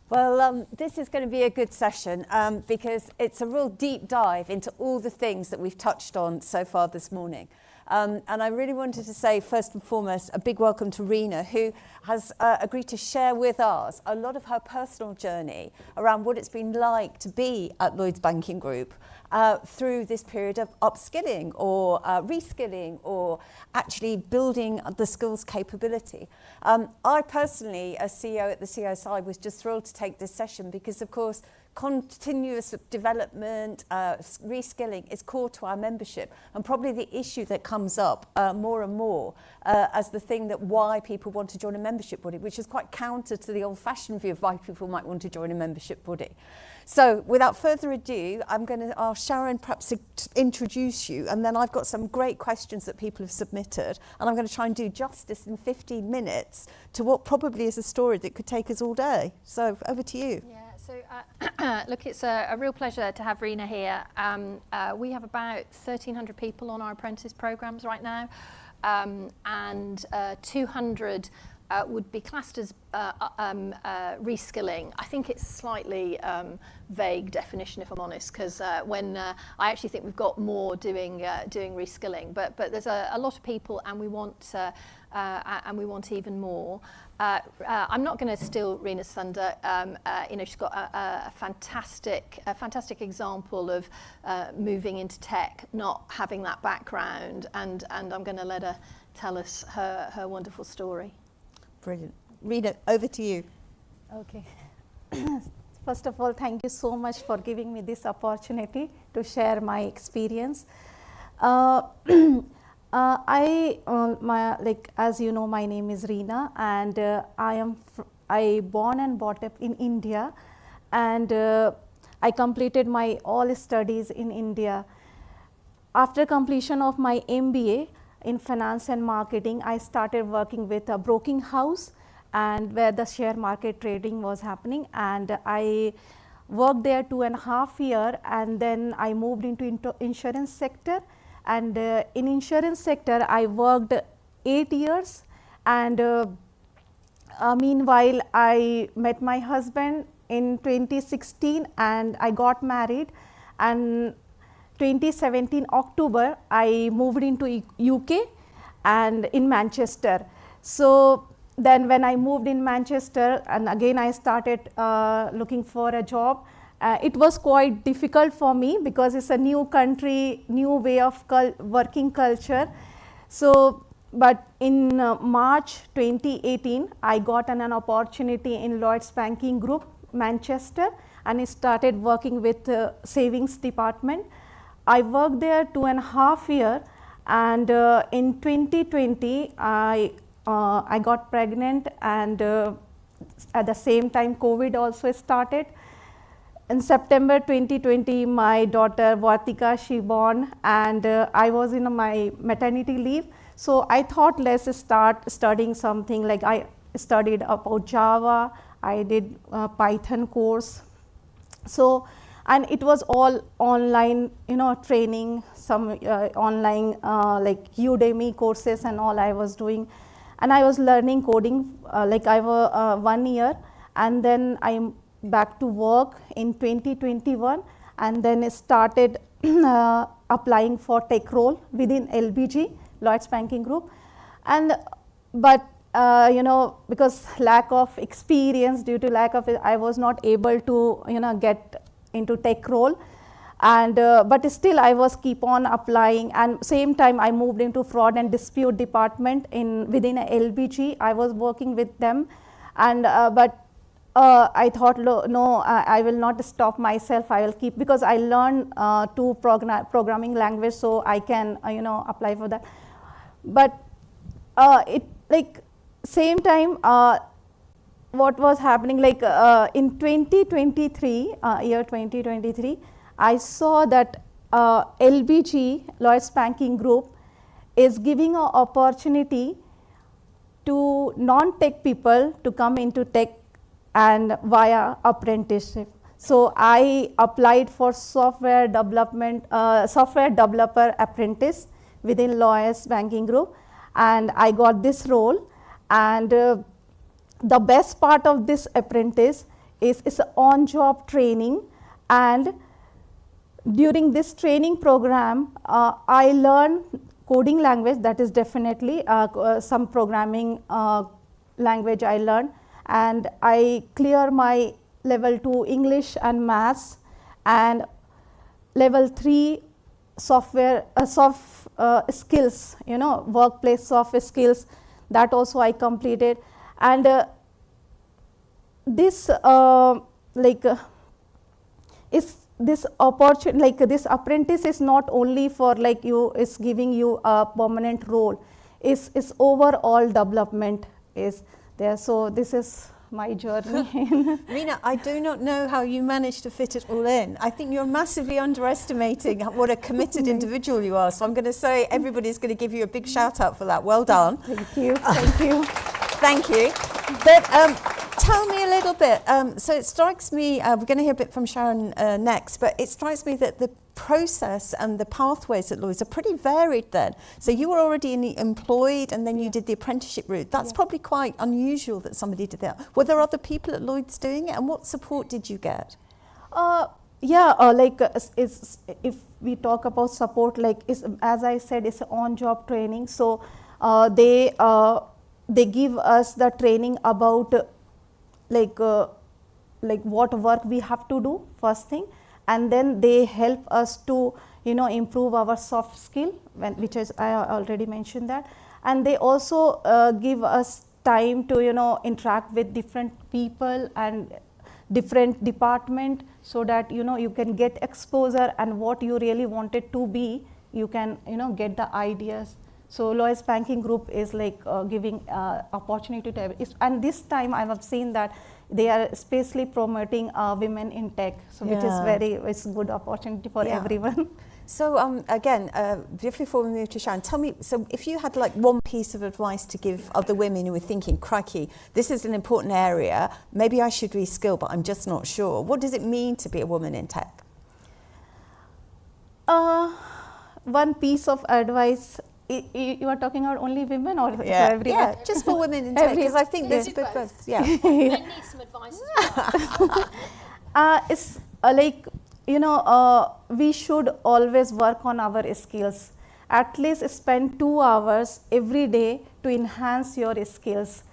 Well, this is going to be a good session because it's a real deep dive into all the things that we've touched on so far this morning. And I really wanted to say, first and foremost, a big welcome to Reena, who has agreed to share with us a lot of her personal journey around what it's been like to be at Lloyds Banking Group through this period of upskilling or reskilling or actually building the skills capability. I personally, as CEO at the CSI, was just thrilled to take this session because, of course, continuous development, reskilling is core to our membership, and probably the issue that comes up more and more as the thing that why people want to join a membership body, which is quite counter to the old-fashioned view of why people might want to join a membership body. So without further ado, I'm going to ask Sharon perhaps to introduce you, and then I've got some great questions that people have submitted, and I'm going to try and do justice in 15 minutes to what probably is a story that could take us all day. So over to you. Yeah. So, look, it's a real pleasure to have Reena here. We have about 1,300 people on our apprentice programs right now, and 200 would be classed as reskilling. I think it's a slightly vague definition, if I'm honest, because when I actually think we've got more doing reskilling, but there's a lot of people, and we want even more. I'm not going to steal Reena's thunder. She's got a fantastic example of moving into tech, not having that background, and I'm going to let her tell us her wonderful story. Brilliant. Reena, over to you. Okay. First of all, thank you so much for giving me this opportunity to share my experience. As you know, my name is Reena, and I born and brought up in India, and I completed my all studies in India. After completion of my MBA in finance and marketing, I started working with a broking house, and where the share market trading was happening, and I worked there 2.5 years, and then I moved into insurance sector. And in insurance sector, I worked 8 years, and meanwhile, I met my husband in 2016, and I got married. And 2017 October, I moved into UK and in Manchester. So then, when I moved in Manchester, and again I started looking for a job. It was quite difficult for me because it's a new country, new way of working culture. So, but in March 2018, I got an opportunity in Lloyds Banking Group, Manchester, and I started working with savings department. I worked there 2.5 years, and in 2020, I got pregnant, and at the same time, COVID also started. In September 2020, my daughter Vartika, she born, and I was in my maternity leave. So I thought, let's start studying something. Like I studied about Java, I did Python course. So, and it was all online, training, some online like Udemy courses and all I was doing. And I was learning coding like I was 1 year, and then I'm back to work in 2021, and then I started applying for tech role within LBG, Lloyds Banking Group. But because lack of experience, due to lack of it, I was not able to get into tech role. And but still I was keep on applying, and same time I moved into fraud and dispute department within a LBG. I was working with them, and but I thought, no, I will not stop myself. I will keep, because I learned two programming language, so I can apply for that. But it like same time, what was happening, like in 2023, year 2023, I saw that LBG, Lloyds Banking Group, is giving an opportunity to non-tech people to come into tech and via apprenticeship. So I applied for software developer apprentice within Lloyds Banking Group, and I got this role. And the best part of this apprentice is an on-job training, and during this training program, I learned coding language, that is definitely some programming language I learned, and I clear my level 2 English and maths, and level 3 software soft skills, workplace soft skills, that also I completed. And this is this opportunity, like this apprentice is not only for like you, is giving you a permanent role, is overall development is there. So this is my journey. Reena, I do not know how you managed to fit it all in. I think you're massively underestimating what a committed individual you are. So I'm going to say everybody's going to give you a big shout out for that. Well done. Thank you. Thank you. Thank you. But tell me a little bit. So it strikes me, we're going to hear a bit from Sharon next, but it strikes me that the process and the pathways at Lloyds are pretty varied then. So you were already employed and then you did the apprenticeship route. That's probably quite unusual that somebody did that. Were there other people at Lloyds doing it, and what support did you get? If we talk about support, as I said, it's on-job training. So they give us the training about what work we have to do first thing, and then they help us to improve our soft skill, which is I already mentioned that, and they also give us time to interact with different people and different department, so that you can get exposure, and what you really wanted to be, you can get the ideas. So Lloyds Banking Group is giving opportunity to everyone. And this time I have seen that they are especially promoting women in tech, so which is it's a good opportunity for everyone. So again, before we move to Sharon, tell me, so if you had one piece of advice to give other women who are thinking, crikey, this is an important area, maybe I should reskill, but I'm just not sure. What does it mean to be a woman in tech? One piece of advice, you are talking about only women or for everyone? Yeah, just for women in tech, because I think there's good both. Yeah. Men need some advice as well. We should always work on our skills. At least spend 2 hours every day to enhance your skills,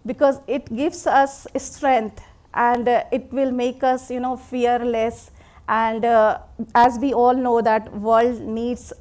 because it gives us strength, and it will make us fearless. And as we all know that world needs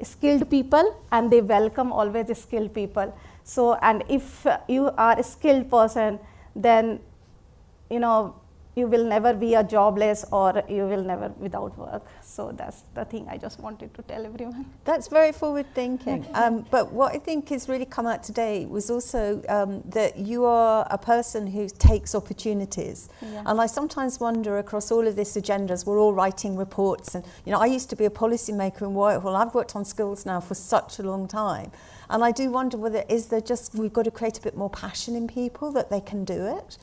skilled people, and they welcome always skilled people. So, and if you are a skilled person, then you will never be a jobless, or you will never without work. So that's the thing I just wanted to tell everyone. That's very forward thinking. But what I think has really come out today was also that you are a person who takes opportunities. Yeah. And I sometimes wonder, across all of this agendas, we're all writing reports. And I used to be a policymaker in Whitehall. I've worked on skills now for such a long time. And I do wonder whether we've got to create a bit more passion in people that they can do it.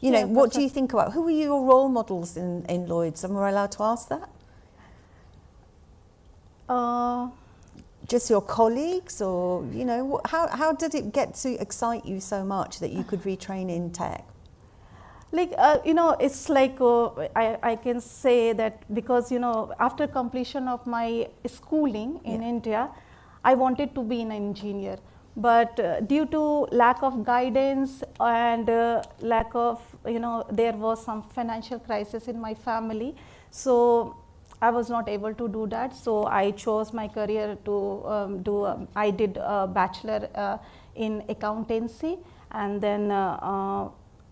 What do you think about? Who were your role models in Lloyds? Am I allowed to ask that? Just your colleagues, or how did it get to excite you so much that you could retrain in tech? It's I can say that because after completion of my schooling in India, I wanted to be an engineer. But due to lack of guidance and lack of, there was some financial crisis in my family. So I was not able to do that. So I chose my career to I did a bachelor in accountancy. And then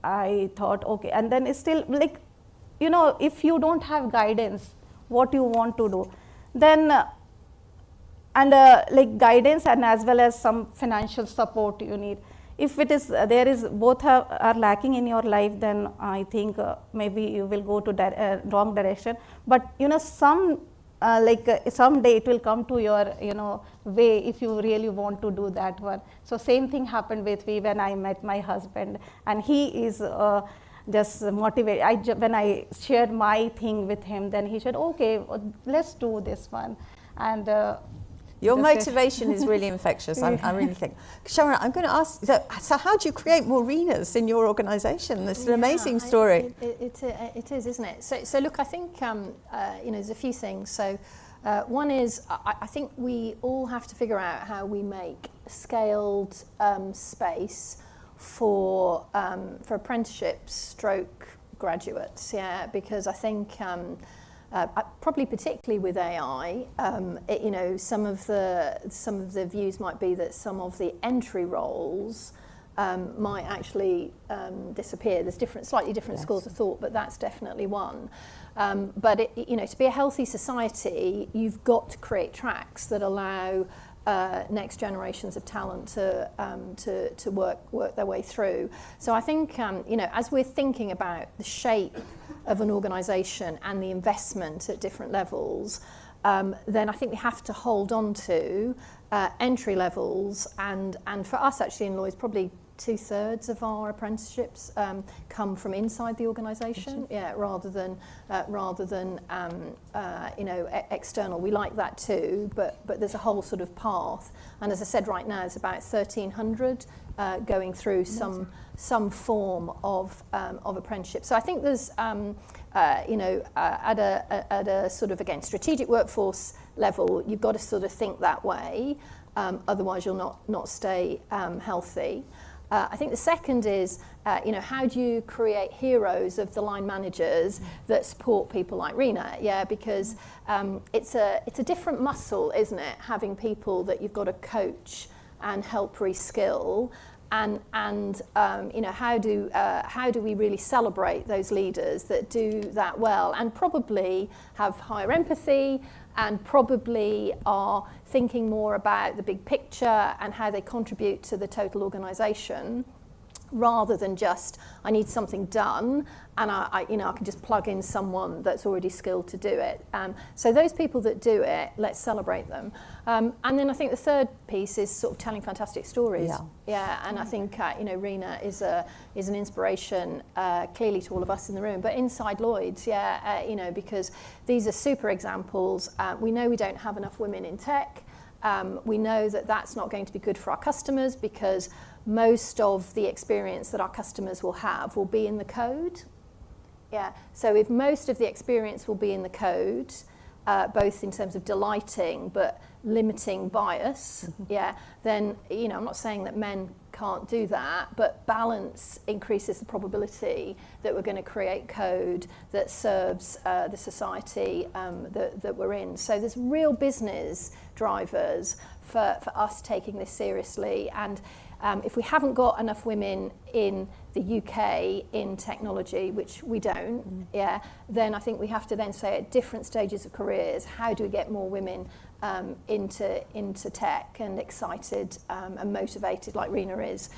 I thought, okay, and then it's still if you don't have guidance, what you want to do, then guidance and as well as some financial support you need. If it is both are lacking in your life, then I think maybe you will go to wrong direction. But someday it will come to your way if you really want to do that one. So same thing happened with me when I met my husband, and he is just motivated. When I shared my thing with him, then he said, okay, let's do this one. And Your That's good. motivation is really infectious, I really think. Sharon, I'm going to ask, so how do you create more Reenas in your organisation? It's an amazing story. It is, isn't it? So look, I think, there's a few things. So one is, I think we all have to figure out how we make scaled space for apprenticeships stroke graduates, because I think probably particularly with AI, some of the views might be that some of the entry roles might actually disappear. There's slightly different schools of thought, but that's definitely one. But to be a healthy society, you've got to create tracks that allow next generations of talent to work their way through. So I think as we're thinking about the shape of an organisation and the investment at different levels, then I think we have to hold on to entry levels, and for us actually in Lloyds, probably 2/3 of our apprenticeships come from inside the organisation, rather than external. We like that too, but there's a whole sort of path, and as I said, right now it's about 1,300 going through some form of apprenticeship. So I think there's at a sort of, again, strategic workforce level, you've got to sort of think that way, otherwise you'll not stay healthy. I think the second is, how do you create heroes of the line managers that support people like Reena? Because it's a different muscle, isn't it? Having people that you've got to coach and help reskill, and how do we really celebrate those leaders that do that well and probably have higher empathy and probably are thinking more about the big picture and how they contribute to the total organisation, rather than just, I need something done and I can just plug in someone that's already skilled to do it. So those people that do it, let's celebrate them. And then I think the third piece is sort of telling fantastic stories. And I think Reena is an inspiration clearly to all of us in the room, but inside Lloyds, because these are super examples. We know we don't have enough women in tech. We know that that's not going to be good for our customers, because most of the experience that our customers will have will be in the code. So if most of the experience will be in the code, both in terms of delighting but limiting bias, then I'm not saying that men can't do that, but balance increases the probability that we're going to create code that serves the society that we're in. So there's real business drivers for us taking this seriously, and if we haven't got enough women in the UK in technology, which we don't, then I think we have to then say at different stages of careers, how do we get more women into tech and excited and motivated like Reena is,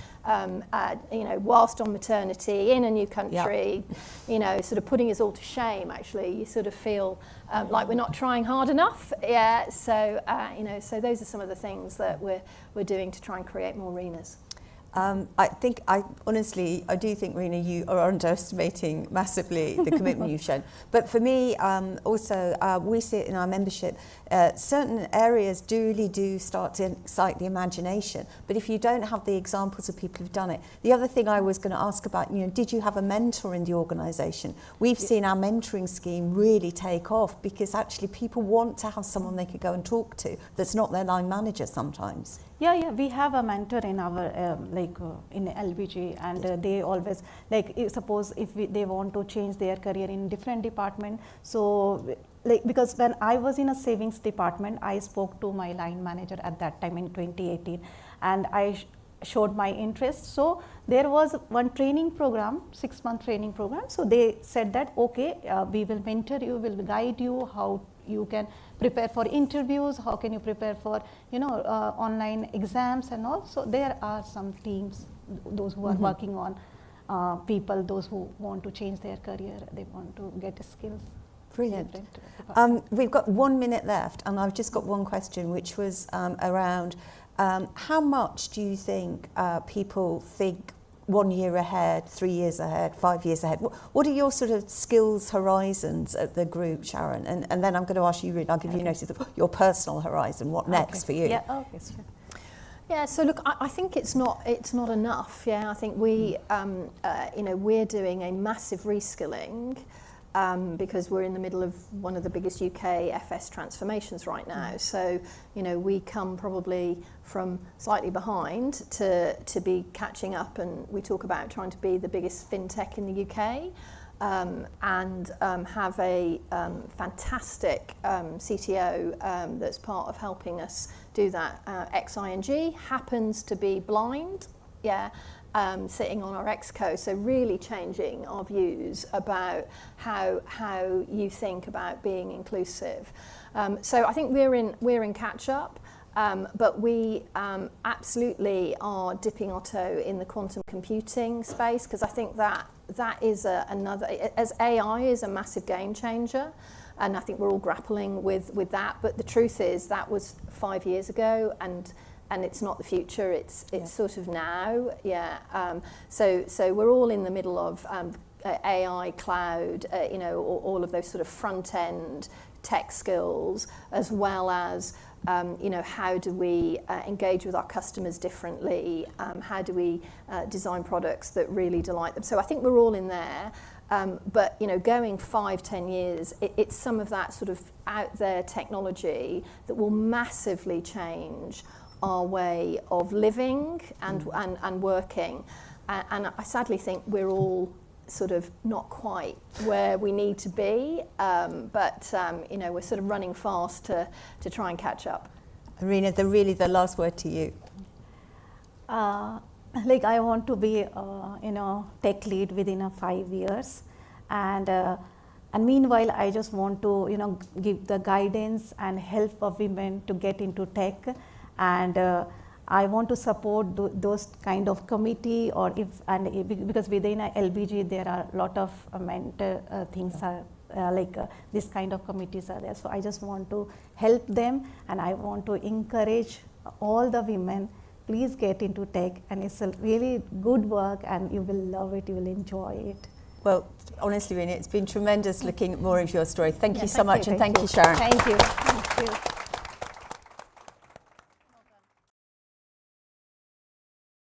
whilst on maternity in a new country, sort of putting us all to shame. Actually, you sort of feel like we're not trying hard enough. So those are some of the things that we're doing to try and create more Reenas. I honestly do think, Reena, you are underestimating massively the commitment you've shown. But for me, also, we see it in our membership, certain areas really do start to excite the imagination. But if you don't have the examples of people who've done it. The other thing I was going to ask about, did you have a mentor in the organisation? We've seen our mentoring scheme really take off, because actually people want to have someone they could go and talk to that's not their line manager sometimes. We have a mentor in our in LBG, and they always suppose if they want to change their career in different department. So because when I was in a savings department, I spoke to my line manager at that time in 2018, and I showed my interest. So there was one training program, 6-month training program. So they said that, okay, we will mentor you, will guide you how you can prepare for interviews, how can you prepare for online exams and all. So there are some teams, those who are working on people, those who want to change their career, they want to get skills. Brilliant. We've got 1 minute left, and I've just got one question, which was around how much do you think people think 1 year ahead, 3 years ahead, 5 years ahead? What are your sort of skills horizons at the group, Sharon? And then I'm going to ask you, Reena, I'll give you notice of your personal horizon. What next for you? Yeah, okay, sure. Yeah, so look, I think it's not enough. Yeah, I think we, we're doing a massive reskilling because we're in the middle of one of the biggest UK FS transformations right now. So, we come probably from slightly behind to be catching up, and we talk about trying to be the biggest fintech in the UK. And have a fantastic CTO that's part of helping us do that. ex-ING happens to be blind, sitting on our exco, so really changing our views about how you think about being inclusive. So I think we're in catch up. But we absolutely are dipping our toe in the quantum computing space, because I think that is another, as AI is a massive game changer, and I think we're all grappling with that. But the truth is that was 5 years ago, and it's not the future. It's sort of now. So we're all in the middle of AI, cloud, all of those sort of front end tech skills, as well as how do we engage with our customers differently? How do we design products that really delight them? So I think we're all in there. But going 5-10 years, it's some of that sort of out there technology that will massively change our way of living and working. And I sadly think we're all sort of not quite where we need to be, but we're sort of running fast to try and catch up. Reena, the last word to you. I want to be tech lead within 5 years, and meanwhile I just want to give the guidance and help of women to get into tech, and I want to support those kind of committee, or because within a LBG there are a lot of mentor things are this kind of committees are there. So I just want to help them, and I want to encourage all the women, please get into tech, and it's a really good work and you will love it, you will enjoy it. Well, honestly, Reena, it's been tremendous looking at more of your story. Thank you so much, and thank you, Sharon. Thank you.